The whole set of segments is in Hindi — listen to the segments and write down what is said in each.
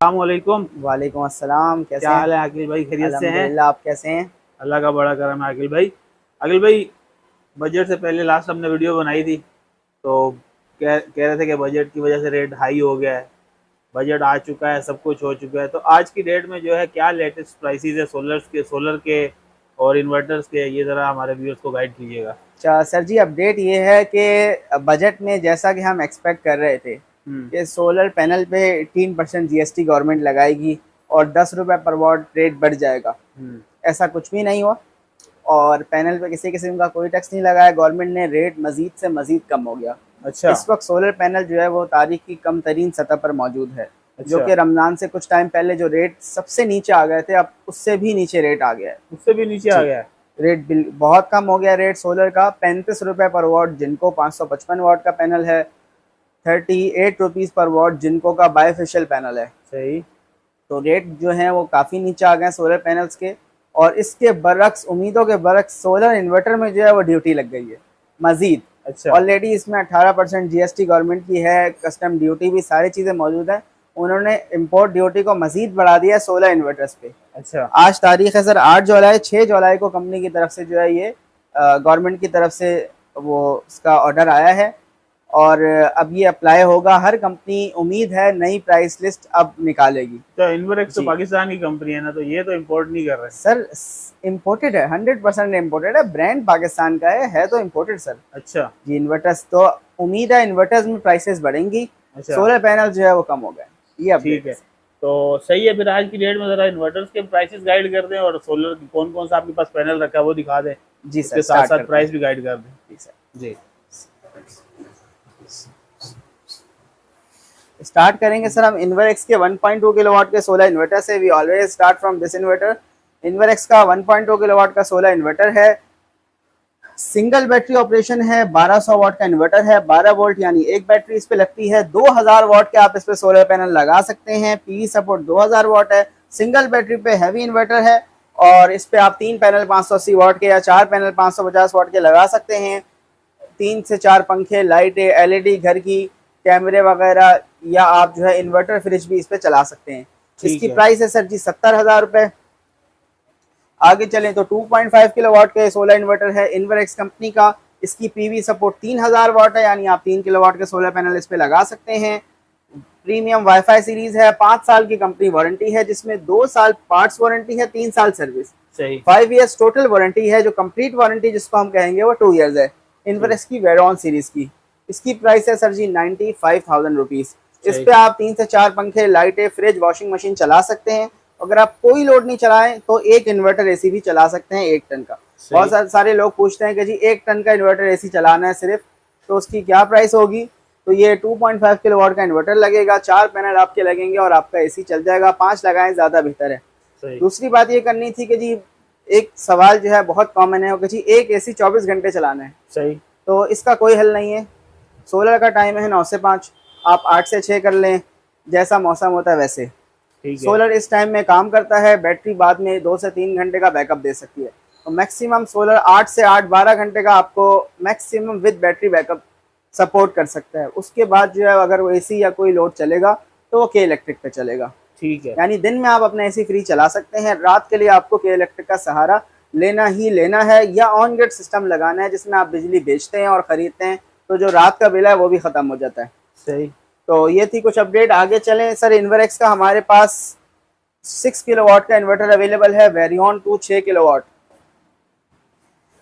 अस्सलामुअलैकुम। वालेकुम अस्सलाम। कैसे क्या हैं? हाल है आकिल भाई, खैरियत से हैं? अल्हम्दुलिल्लाह। आप कैसे हैं? अल्लाह का बड़ा करम है आकिल भाई। आकिल भाई, बजट से पहले लास्ट हमने वीडियो बनाई थी, तो कह रहे थे कि बजट की वजह से रेट हाई हो गया है। बजट आ चुका है, सब कुछ हो चुका है, तो आज की डेट में जो है क्या लेटेस्ट प्राइसेस है सोलर के और इन्वर्टर्स के, ये ज़रा हमारे व्यूअर्स को गाइड कीजिएगा। अच्छा सर जी, अपडेट ये है कि बजट में जैसा कि हम एक्सपेक्ट कर रहे थे हम्म। कि सोलर पैनल पे 18% जीएसटी गवर्नमेंट लगाएगी और 10 रुपये पर वॉट रेट बढ़ जाएगा। हम्म। ऐसा कुछ भी नहीं हुआ और पैनल पे किसी किस्म का कोई टैक्स नहीं लगाया गवर्नमेंट ने। रेट मज़ीद से मज़ीद कम हो गया। अच्छा। इस वक्त सोलर पैनल जो है वो तारीख की कम तरीन सतह पर मौजूद है, जो अच्छा, कि रमज़ान से कुछ टाइम पहले जो रेट सबसे नीचे आ गए थे, अब उससे भी नीचे रेट आ गया है। उससे भी नीचे आ जी, गया है। रेट बिल बहुत कम हो गया। रेट सोलर का 35 रुपये पर वॉट जिनको 555 वॉट का पैनल है, 38 रुपीज़ पर वॉट जिनको का बाईफेशियल पैनल है। सही। तो रेट जो है वो काफ़ी नीचे आ गए सोलर पैनल्स के। और इसके बरक्स, उम्मीदों के बरक्स, सोलर इन्वर्टर में जो है वो ड्यूटी लग गई है मज़ीद। अच्छा। ऑलरेडी इसमें 18% जीएसटी गवर्नमेंट की है, कस्टम ड्यूटी भी, सारी चीज़ें मौजूद हैं। उन्होंने इम्पोर्ट ड्यूटी को मज़ीद बढ़ा दिया है सोलर इन्वर्टर्स पे। अच्छा। आज तारीख है सर 8 जुलाई। 6 जुलाई को कंपनी की तरफ से जो है ये गवर्नमेंट की तरफ से वो उसका ऑर्डर आया है और अब ये अप्लाई होगा। हर कंपनी, उम्मीद है, नई प्राइस लिस्ट अब निकालेगी। तो इन्वर्क्स तो जी पाकिस्तान की कंपनी है ना, तो ये तो इम्पोर्ट नहीं कर रहे। सर, इम्पोर्टेड है, 100% इम्पोर्टेड है। ब्रांड पाकिस्तान का है तो इम्पोर्टेड सर। अच्छा। जी, इन्वर्टर्स तो उम्मीद है इन्वर्टर्स में प्राइसेस बढ़ेंगी। अच्छा। सोलर पैनल जो है वो कम हो गए। ये ठीक अपडेट है, है। तो सही है। फिर आज की डेट में ज़रा इन्वर्टर्स के प्राइसेस गाइड कर दें और सोलर कौन कौन सा आपके पास पैनल रखा है वो दिखा दें। जी सर, उसके साथ स्टार्ट साथ करते हैं। प्राइस भी गाइड कर दें। जी सर, जी। स्टार्ट करेंगे सर हम इन्वर्क्स के 1.2 किलोवाट के सोलर इन्वर्टर से। We always start from this inverter. Inverex का 1.2 किलोवाट का सोलर इन्वर्टर है। सिंगल बैटरी ऑपरेशन है। 1200 वाट का इन्वर्टर है। 12 वोल्ट यानी एक बैटरी इस पे लगती है। 2000 वाट के आप इस पे सोलर पैनल लगा सकते हैं। पीवी सपोर्ट 2000 वाट है। सिंगल बैटरी पे हैवी इन्वर्टर है और इस पे आप 3 पैनल 580 वाट के या 4 पैनल 550 वाट के लगा सकते हैं। 3 से 4 पंखे, लाइटें, एलईडी, घर की कैमरे वगैरह, या आप जो है इन्वर्टर फ्रिज भी इस पे चला सकते हैं। ठीक इसकी है। प्राइस है सर जी 70,000 रुपये। आगे चलें तो 2.5 किलोवाट का सोलर इन्वर्टर है इन्वर्क्स कंपनी का। इसकी पीवी सपोर्ट 3000 वाट है, यानी आप 3 किलोवाट के सोलर पैनल इस पे लगा सकते हैं। प्रीमियम वाईफाई सीरीज है। 5 साल की कंपनी वारंटी है, जिसमें 2 साल पार्ट्स वारंटी है, 3 साल सर्विस, सही। 5 इयर्स टोटल वारंटी है। जो कंप्लीट वारंटी जिसको हम कहेंगे वो 2 इयर्स है ठीक। इन्वर्क्स की वेरॉन सीरीज की। इसकी प्राइस है सर जी 95,000 रुपीज़। इस सही। पे आप 3 से 4 पंखे, लाइटें, फ्रिज, वॉशिंग मशीन चला सकते हैं। अगर आप कोई लोड नहीं चलाएं तो एक इन्वर्टर एसी भी चला सकते हैं 1 टन का। सही। बहुत सारे लोग पूछते हैं कि जी 1 टन का इन्वर्टर एसी चलाना है सिर्फ, तो उसकी क्या प्राइस होगी। तो ये 2.5 किलोवाट का इन्वर्टर लगेगा, 4 पैनल आपके लगेंगे और आपका एसी चल जाएगा। 5 लगाएं, ज़्यादा बेहतर है। सही। दूसरी बात ये करनी थी कि जी एक सवाल जो है बहुत कॉमन है कि जी एक एसी 24 घंटे चलाना है, सही। तो इसका कोई हल नहीं है। सोलर का टाइम है 9 से 5, आप 8 से 6 कर लें, जैसा मौसम होता है वैसे। ठीक है। सोलर इस टाइम में काम करता है। बैटरी बाद में 2 से 3 घंटे का बैकअप दे सकती है। तो मैक्सिमम सोलर 8 से 8 12 घंटे का आपको maximum with battery backup support कर सकता है। उसके बाद जो है अगर वो एसी या कोई लोड चलेगा तो वो के इलेक्ट्रिक पे चलेगा। ठीक है। यानी दिन में आप अपना एसी फ्री चला सकते हैं, रात के लिए आपको के इलेक्ट्रिक का सहारा लेना ही लेना है, या ऑन ग्रिड सिस्टम लगाना है जिसमें आप बिजली बेचते हैं और ख़रीदते हैं, तो जो रात का बिल है वो भी ख़त्म हो जाता है। सही। तो ये थी कुछ अपडेट। आगे चलें सर, इन्वर्क्स का हमारे पास 6 किलोवाट का इन्वर्टर अवेलेबल है, वेरियन 2 6 किलोवाट।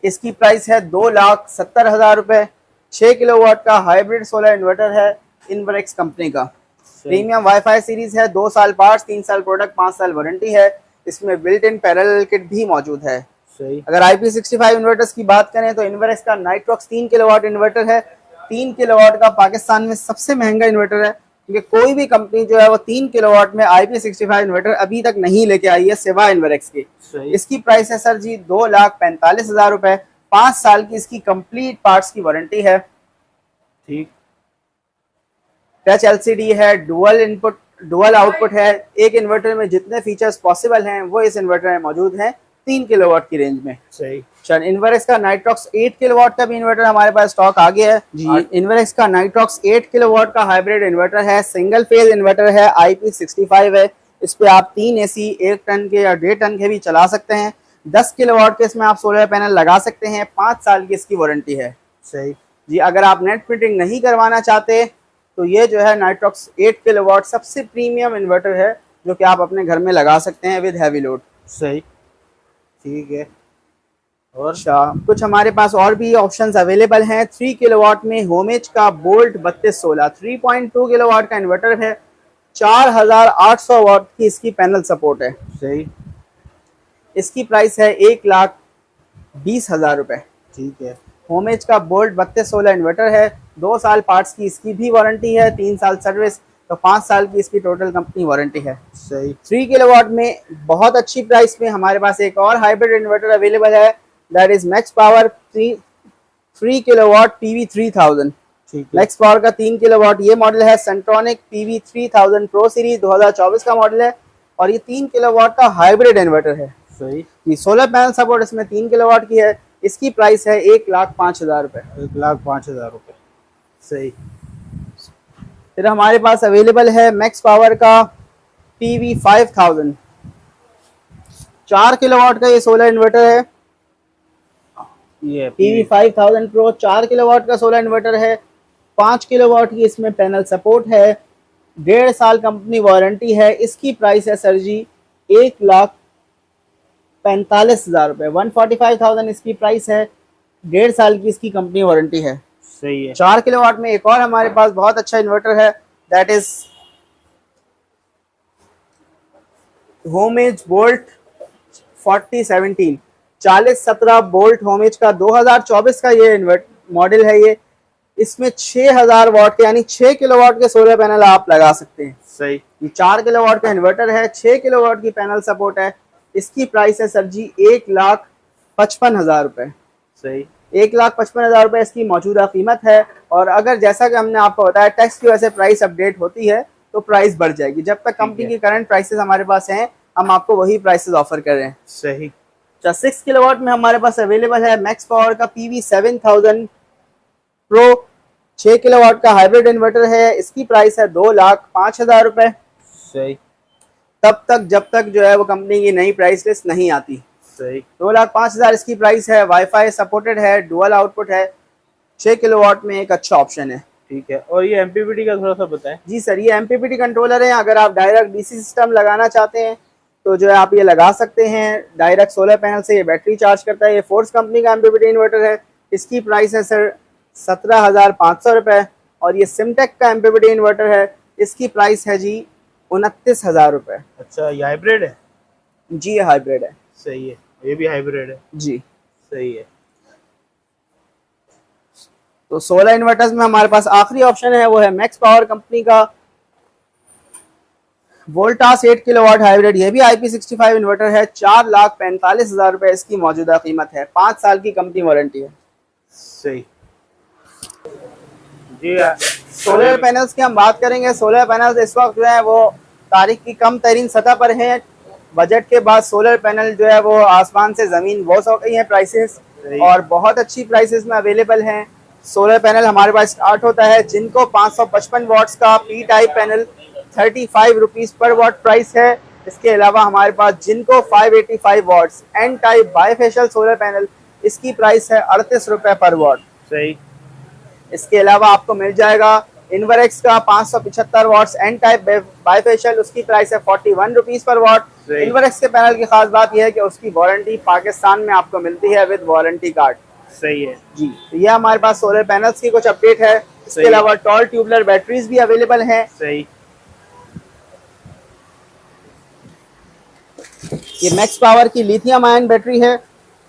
इसकी प्राइस है 2,70,000 रुपये। 6 किलोवाट का हाइब्रिड सोलर इन्वर्टर है इन्वर्क्स कंपनी का। सही। प्रीमियम वाईफाई सीरीज है। 2 साल पार्ट्स, 3 साल प्रोडक्ट, 5 साल वारंटी है। इसमें बिल्ट इन पैरेलल किट भी मौजूद है। सही। अगर IP65 इन्वर्टर्स की बात करें तो इन्वर्क्स का नाइट्रॉक्स 3 किलोवाट इन्वर्टर है। 3 किलोवाट का पाकिस्तान में सबसे महंगा इन्वर्टर है, क्योंकि कोई भी कंपनी जो है वो 3 किलोवाट में IP65 इन्वर्टर अभी तक नहीं लेके आई है सिवा इन्वर्क्स की। सही। इसकी प्राइस है सर जी 2,45,000 रुपये। 5 साल की इसकी कंप्लीट पार्ट्स की वारंटी है। ठीक। टच LCD है, डुअल इनपुट डुअल आउटपुट है। एक इन्वर्टर में जितने फीचर्स पॉसिबल हैं वो इस इन्वर्टर में मौजूद हैं 3 किलोवाट की रेंज में। सही। चल इन्वर्क्स का नाइट्रॉक्स 8 किलोवाट का भी इन्वर्टर हमारे पास स्टॉक आ गया है जी। इन्वर्क्स का नाइट्रॉक्स 8 किलोवाट का हाइब्रिड इन्वर्टर है, सिंगल फेज इन्वर्टर है, IP65 है। इस पे आप 3 AC 1 टन के या 1.5 टन के भी चला सकते हैं। 10 किलोवाट के इसमें आप सोलर पैनल लगा सकते हैं। 5 साल की इसकी वारंटी है। सही जी, अगर आप नेट फिटिंग नहीं करवाना चाहते तो ये जो है नाइट्रॉक्स 8 किलोवाट सबसे प्रीमियम इन्वर्टर है जो कि आप अपने घर में लगा सकते हैं विद हैवी लोड। सही, ठीक है। और अच्छा, कुछ हमारे पास और भी ऑप्शंस अवेलेबल हैं। 3 किलोवाट में होमेज का बोल्ट 3216 3.2 किलोवाट का इन्वर्टर है। 4800 वाट की इसकी पैनल सपोर्ट है। सही, इसकी प्राइस है 1,20,000 रुपए। ठीक है। होमेज का बोल्ट 3216 इन्वर्टर है। 2 साल पार्ट्स की इसकी भी वारंटी है, 3 साल सर्विस, तो 5 साल की इसकी टोटल कंपनी वारंटी है। सही, 3 किलोवाट में बहुत अच्छी प्राइस में हमारे पास एक और हाइब्रिड इन्वर्टर अवेलेबल है, that is max power 3 kilowatt PV3000। ठीक है। मैक्स पावर का 3 किलोवाट ये मॉडल है। सेंट्रॉनिक PV3000 प्रो सीरीज 2024 का मॉडल है और ये 3 किलोवाट का हाइब्रिड इन्वर्टर है। सही, ये सोलर पैनल सपोर्ट इसमें 3 किलोवाट की है। इसकी प्राइस है 1,05,000 रुपए। 1,05,000 रुपए। सही। फिर हमारे पास अवेलेबल है मैक्स पावर का PV5000 4 किलोवाट का ये सोलर इन्वर्टर है। ये PV5000 प्रो 4 किलोवाट का सोलर इन्वर्टर है। 5 किलोवाट की इसमें पैनल सपोर्ट है। 1.5 साल कंपनी वारंटी है। इसकी प्राइस है सर जी 1,45,000 रुपए। 145,000 इसकी प्राइस है। 1.5 साल की इसकी कंपनी वारंटी है। सही है। 4 किलोवाट में एक और हमारे पास बहुत अच्छा इन्वर्टर है, that is homage bolt 4017 4017 bolt homage का 2024 का ये मॉडल है। ये इसमें 6000 वाट के यानी 6 किलोवाट के सोलर पैनल आप लगा सकते हैं। सही, ये 4 किलोवाट का इन्वर्टर है, 6 किलोवाट की पैनल सपोर्ट है। इसकी प्राइस है सर जी 1,55,000 रुपए। सही, 1,55,000 रुपए इसकी मौजूदा कीमत है। और अगर जैसा कि हमने आपको बताया टैक्स की वजह से प्राइस अपडेट होती है तो प्राइस बढ़ जाएगी। जब तक कंपनी की करंट प्राइसेस हमारे पास हैं हम आपको वही प्राइसेस ऑफर कर रहे हैं। सही। 6 किलोवाट में हमारे पास अवेलेबल है मैक्स पावर का PV7000 प्रो 6 किलोवाट का हाइब्रिड इन्वर्टर है। इसकी प्राइस है 2,05,000 रुपए। सही, तब तक जब तक जो है वो कंपनी की नई प्राइस लिस्ट नहीं आती। सही, 2,05,000 इसकी प्राइस है। वाईफाई सपोर्टेड है, डुअल आउटपुट है, 6 किलोवाट में एक अच्छा ऑप्शन है। ठीक है। और ये MPPT का थोड़ा सा बताएं। जी सर, ये MPPT कंट्रोलर है। अगर आप डायरेक्ट DC सिस्टम लगाना चाहते हैं तो जो है आप ये लगा सकते हैं। डायरेक्ट सोलर पैनल से ये बैटरी चार्ज करता है। ये फोर्स कंपनी का MPPT इन्वर्टर है। इसकी प्राइस है सर 17,500 रुपए। और ये सिमटेक का MPPT इन्वर्टर है। इसकी प्राइस है जी 29,000 रुपए। अच्छा, ये हाइब्रिड है? जी ये हाइब्रिड है। सही है, ये भी हाइब्रिड है। जी, सही है। तो सोलर इन्वर्टर्स में हमारे पास आखिरी ऑप्शन है वो है मैक्स पावर कंपनी का वोल्टास 8 किलोवाट हाइब्रिड। ये भी IP65 इन्वर्टर है। 4,45,000 रुपए इसकी मौजूदा कीमत है। 5 साल की कंपनी वारंटी है। सही जी। सोलर पैनल्स की हम बात करेंगे। सोलर पैनल्स इस वक्त जो है वो तारीख की कम तरीन सतह पर हैं। बजट के बाद सोलर पैनल जो है वो आसमान से जमीन बोस हो गई है प्राइसेस, और बहुत अच्छी प्राइसेस में अवेलेबल हैं। सोलर पैनल हमारे पास स्टार्ट होता है जिनको 555 वाट्स का P type panel 35 rupees per what price है। इसके अलावा हमारे पास जिनको 585 watts N type bifacial solar panel, इसकी प्राइस है 38 रुपए पर वाट। सही। इसके अलावा आपको मिल जाएगा इन्वर्क्स का 575 वाट्स N टाइप बाईफेशियल, उसकी प्राइस है 41 रुपीज पर वाट। इन्वर्क्स के पैनल की खास बात यह है कि उसकी वारंटी पाकिस्तान में आपको मिलती है विद वारंटी कार्ड। सही है जी, तो ये हमारे पास सोलर पैनल्स की कुछ अपडेट है। इसके अलावा टॉल ट्यूबलर बैटरीज भी अवेलेबल हैं। सही। ये मैक्स पावर की लिथियम आयन बैटरी है।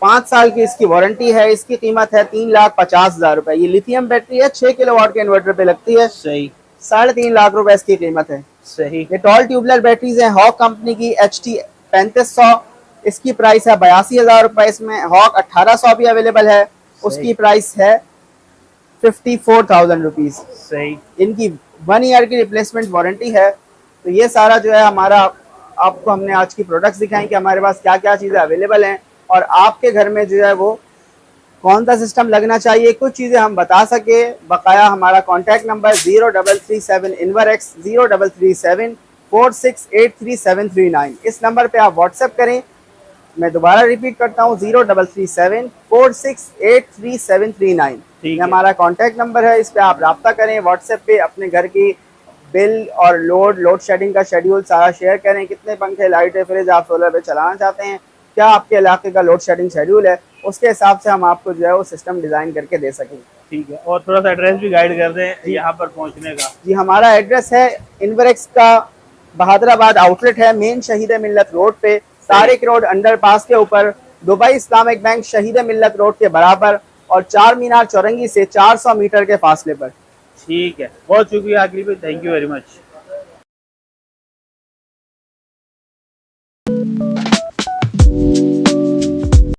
5 साल की इसकी वारंटी है। इसकी कीमत है 3,50,000 रुपए। ये लिथियम बैटरी है, 6 किलोवाट के इन्वर्टर पे लगती है। सही। 3.5 लाख रुपए इसकी कीमत है। सही। ये टॉल ट्यूबलर बैटरीज हैं हॉक कंपनी की HT 3500। इसकी प्राइस है 82,000 रुपए। इसमें हॉक 1800 भी अवेलेबल है, उसकी प्राइस है 54,000 रुपीज। सही। इनकी 1 ईयर की रिप्लेसमेंट वारंटी है। तो ये सारा जो है हमारा आपको हमने आज की प्रोडक्ट्स दिखाई कि हमारे पास क्या क्या चीज़ें अवेलेबल हैं और आपके घर में जो है वो कौन सा सिस्टम लगना चाहिए, कुछ चीज़ें हम बता सके। बकाया हमारा कॉन्टैक्ट नंबर 0337 इन्वरएक्स 033746833739, इस नंबर पे आप व्हाट्सएप करें। मैं दोबारा रिपीट करता हूँ 033746833739, ये हमारा कॉन्टैक्ट नंबर है। इस पे आप रब्ता करें व्हाट्सएप पे, अपने घर की बिल और लोड शेडिंग का शेड्यूल सारा शेयर करें। कितने पंखे, लाइटें, फ्रिज आप सोलर पे चलाना चाहते हैं, क्या आपके इलाके का लोड शेडिंग शेड्यूल है, उसके हिसाब से हम आपको जो है वो सिस्टम डिज़ाइन करके दे सकेंगे। ठीक है, और थोड़ा सा एड्रेस भी गाइड कर दें यहाँ पर पहुँचने का। जी, हमारा एड्रेस है इन्वरएक्स का बहादुराबाद आउटलेट है, मेन शहीद मिल्लत रोड पे, तारिक रोड अंडरपास के ऊपर, दुबई इस्लामिक बैंक शहीद मिल्लत रोड के बराबर, और चार मीनार चौरंगी से 400 मीटर के फासले पर। ठीक है, बहुत शुक्रिया आकिल भाई, थैंक यू वेरी मच।